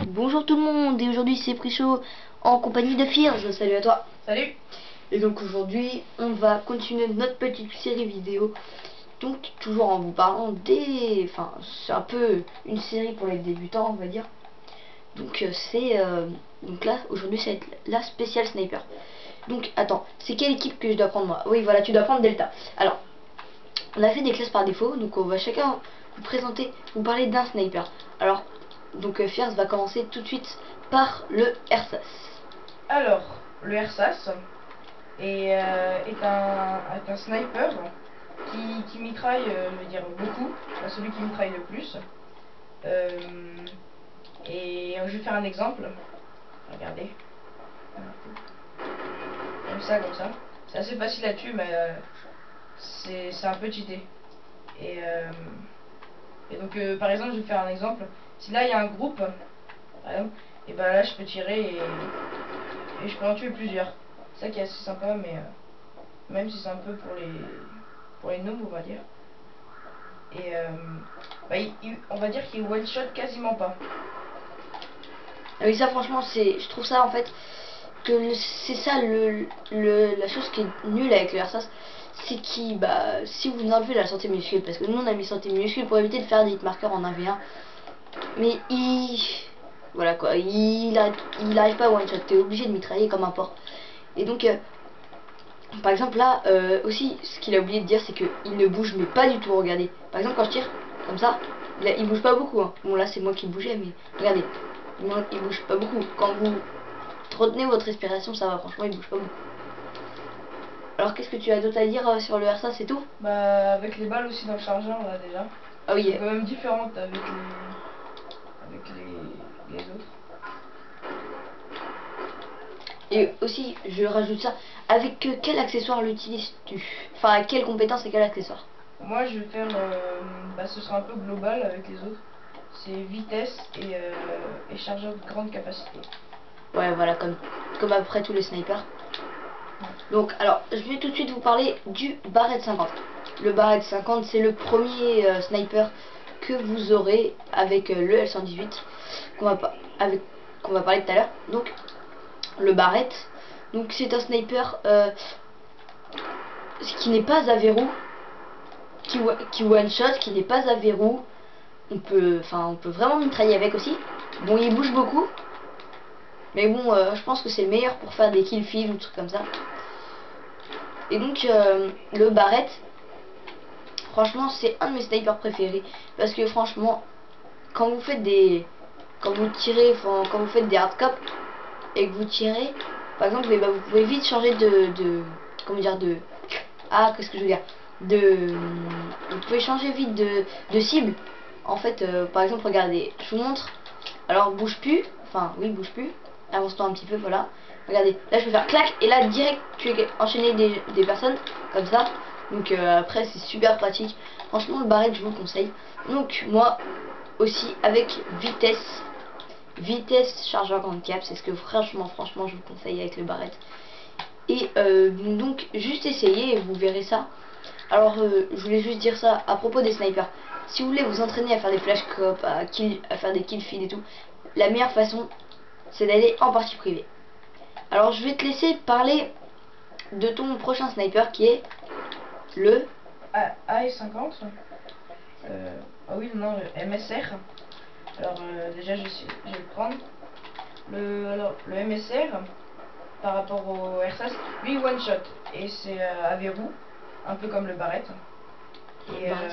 Bonjour tout le monde, et aujourd'hui c'est Pricho en compagnie de Fears. Salut à toi. Salut. Et donc aujourd'hui on va continuer notre petite série vidéo. Donc toujours en vous parlant des... Enfin c'est un peu une série pour les débutants on va dire. Donc donc là aujourd'hui ça va être la spéciale sniper. Donc attends, c'est quelle équipe que je dois prendre moi? Oui voilà, tu dois prendre Delta. Alors on a fait des classes par défaut, donc on va chacun vous présenter, vous parler d'un sniper. Alors donc Fears va commencer tout de suite par le RSAS. Alors, le RSAS est un sniper qui mitraille, je veux dire, beaucoup. Enfin, celui qui mitraille le plus. Et je vais faire un exemple. Regardez. Comme ça. C'est assez facile à tuer, mais c'est un peu cheaté. Et, euh, et donc, par exemple, je vais faire un exemple. Si là, il y a un groupe, par exemple, et ben là, je peux tirer et je peux en tuer plusieurs. C'est ça qui est assez sympa, mais même si c'est un peu pour les noobs, on va dire. Et bah, on va dire qu'il one shot quasiment pas. Ah oui, ça franchement je trouve ça en fait que c'est ça la chose qui est nulle avec le RSAS, c'est qui bah si vous enlevez la santé minuscule, parce que nous on a mis santé minuscule pour éviter de faire des hitmarkers en 1v1, mais voilà quoi, il arrive pas à one shot, t'es obligé de mitrailler comme un porc. Et donc par exemple là aussi ce qu'il a oublié de dire, c'est qu'il ne bouge mais pas du tout. Regardez, par exemple quand je tire comme ça, il bouge pas beaucoup hein. Bon là c'est moi qui bougeais, mais regardez, il bouge pas beaucoup. Quand vous retenez votre respiration, ça va, franchement il bouge pas beaucoup. Alors qu'est-ce que tu as d'autre à dire sur le RSA, c'est tout? Bah, avec les balles aussi dans le chargeur là déjà. Ah oui, C'est quand même différente avec les autres. et aussi je rajoute ça, avec quel accessoire l'utilises-tu? Enfin à quelle compétence et quel accessoire? Moi je vais faire, bah, ce sera un peu global avec les autres. C'est vitesse et chargeur de grande capacité. Ouais voilà, comme à peu près tous les snipers. Donc alors je vais tout de suite vous parler du Barrett 50. Le Barrett 50 c'est le premier sniper que vous aurez avec le L118 qu'on va parler tout à l'heure. Donc le Barrett, donc c'est un sniper qui n'est pas à verrou, qui one shot, qui n'est pas à verrou. On peut vraiment mitrailler avec aussi. Bon il bouge beaucoup, mais bon je pense que c'est le meilleur pour faire des kill feed ou trucs comme ça. Et donc le Barrett, franchement c'est un de mes snipers préférés, parce que franchement quand vous faites quand vous tirez, quand vous faites des hardcop et que vous tirez par exemple, bah, vous pouvez vite changer comment dire, qu'est-ce que je veux dire, vous pouvez changer vite de cible en fait. Par exemple regardez, je vous montre. Alors bouge plus, enfin oui bouge plus, avance-toi un petit peu, voilà. Regardez, là je peux faire clac et là direct tu es enchaîné des personnes comme ça. Donc après c'est super pratique. Franchement le Barrett je vous le conseille. Donc moi aussi avec vitesse chargeur grande cap, c'est ce que franchement je vous conseille avec le Barrett. Et donc juste essayez et vous verrez ça. Alors je voulais juste dire ça à propos des snipers. Si vous voulez vous entraîner à faire des flash cop, à faire des kill feed et tout, la meilleure façon c'est d'aller en partie privée. Alors je vais te laisser parler de ton prochain sniper qui est le AS50. Ah oui, non, le MSR. Alors déjà je vais le prendre. Alors, le MSR par rapport au RSAS, lui one shot et c'est à verrou, un peu comme le Barrett. Et Barrett,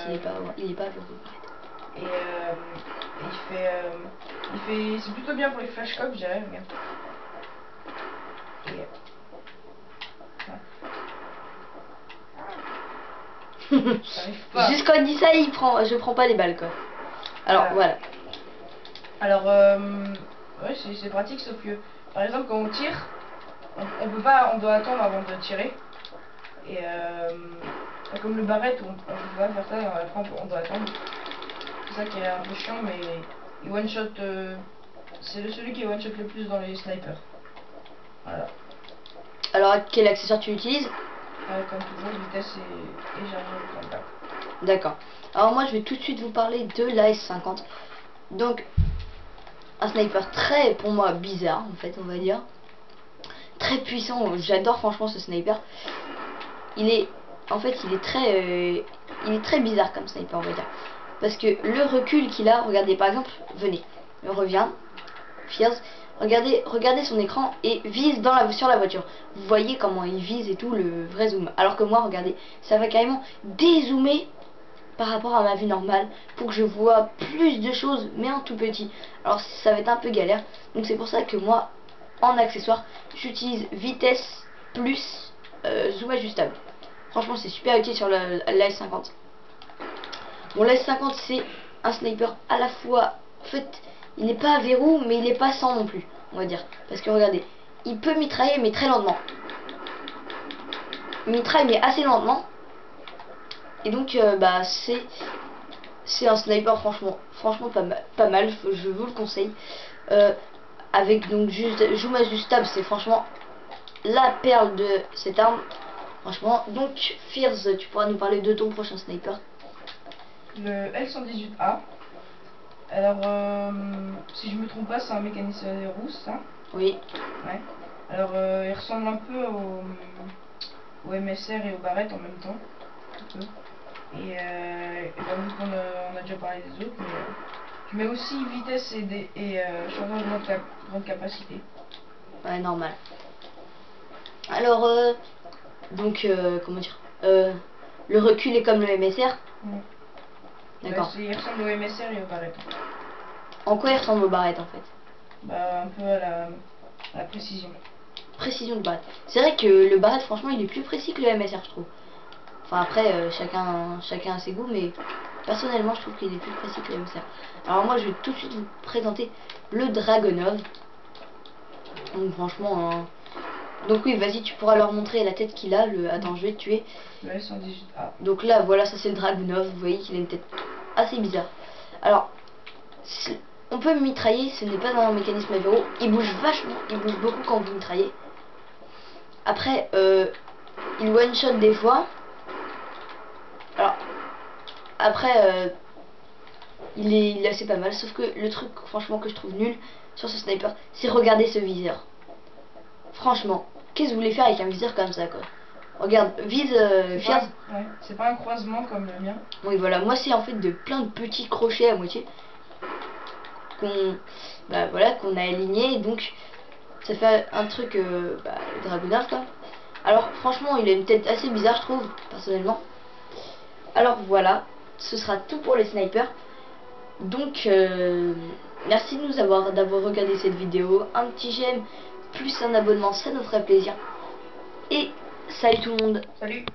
il est pas à verrou. Et c'est plutôt bien pour les flash cops, je dirais. Regarde. Juste quand il dit ça, je prends pas les balles quoi. Alors voilà. Alors ouais, c'est pratique, sauf que par exemple quand on tire, on peut pas, on doit attendre avant de tirer. Et comme le Barrett, on peut pas faire ça, et après on doit attendre. C'est ça qui est un peu chiant, mais il one shot, c'est celui qui one shot le plus dans les snipers. Voilà. Alors quel accessoire tu utilises? Comme toujours, vitesse et chargeur de combat. D'accord. Alors moi je vais tout de suite vous parler de l'AS50. Donc un sniper très, pour moi, bizarre, en fait, on va dire. Très puissant, j'adore franchement ce sniper. Il est, en fait, il est très bizarre comme sniper, on va dire. Parce que le recul qu'il a, regardez, par exemple, venez, on revient, Fierce, regardez son écran et vise sur la voiture. Vous voyez comment il vise et tout, le vrai zoom. Alors que moi, regardez, ça va carrément dézoomer par rapport à ma vue normale pour que je vois plus de choses, mais en tout petit. Alors ça va être un peu galère. Donc c'est pour ça que moi, en accessoire, j'utilise vitesse plus zoom ajustable. Franchement, c'est super utile sur la S50. Bon, la S50, c'est un sniper à la fois, en fait, il n'est pas à verrou, mais il n'est pas sans non plus, on va dire. Parce que regardez, il peut mitrailler, mais très lentement. Il mitraille, mais assez lentement. Et donc, bah, c'est un sniper, franchement pas mal, je vous le conseille. Avec donc juste zoom ajustable, c'est franchement la perle de cette arme. Franchement, donc, Fierce, tu pourras nous parler de ton prochain sniper. Le L118A. Alors, si je me trompe pas, c'est un mécanisme à verrou, ça? Oui. Ouais. Alors, il ressemble un peu au MSR et au Barrett en même temps. Un peu. Et bah, vu qu'on on a déjà parlé des autres, mais je mets aussi vitesse et changement de grande capacité. Ouais, normal. Alors, donc, comment dire, le recul est comme le MSR. D'accord. Il ressemble au MSR et au Barrett. En quoi il ressemble au Barrett en fait? Bah, un peu à la précision. Précision de Barrett. C'est vrai que le Barrett, franchement, il est plus précis que le MSR, je trouve. Enfin, après, chacun a ses goûts, mais personnellement, je trouve qu'il est plus précis que le MSR. Alors, moi, je vais tout de suite vous présenter le Dragunov. Donc, franchement, donc, oui, vas-y, tu pourras leur montrer la tête qu'il a. Attends, je vais te tuer. Le S118A. Donc, là, voilà, ça c'est le Dragunov. Vous voyez qu'il a une tête assez bizarre. Alors, on peut mitrailler, ce n'est pas un mécanisme à verrou. Il bouge vachement, il bouge beaucoup quand vous mitraillez. Après, il one-shot des fois. Alors, après, il est assez pas mal. Sauf que le truc, franchement, que je trouve nul sur ce sniper, c'est regarder ce viseur. Franchement, qu'est-ce que vous voulez faire avec un viseur comme ça, quoi? Regarde, vise Fierce. Ouais, c'est pas un croisement comme le mien. Oui, voilà, moi c'est en fait de plein de petits crochets à moitié qu'on a alignés, donc ça fait un truc Dragunov quoi. Alors franchement, il a une tête assez bizarre, je trouve, personnellement. Alors voilà, ce sera tout pour les snipers. Donc merci de d'avoir regardé cette vidéo. Un petit j'aime plus un abonnement, ça nous ferait plaisir. Et salut tout le monde. Salut.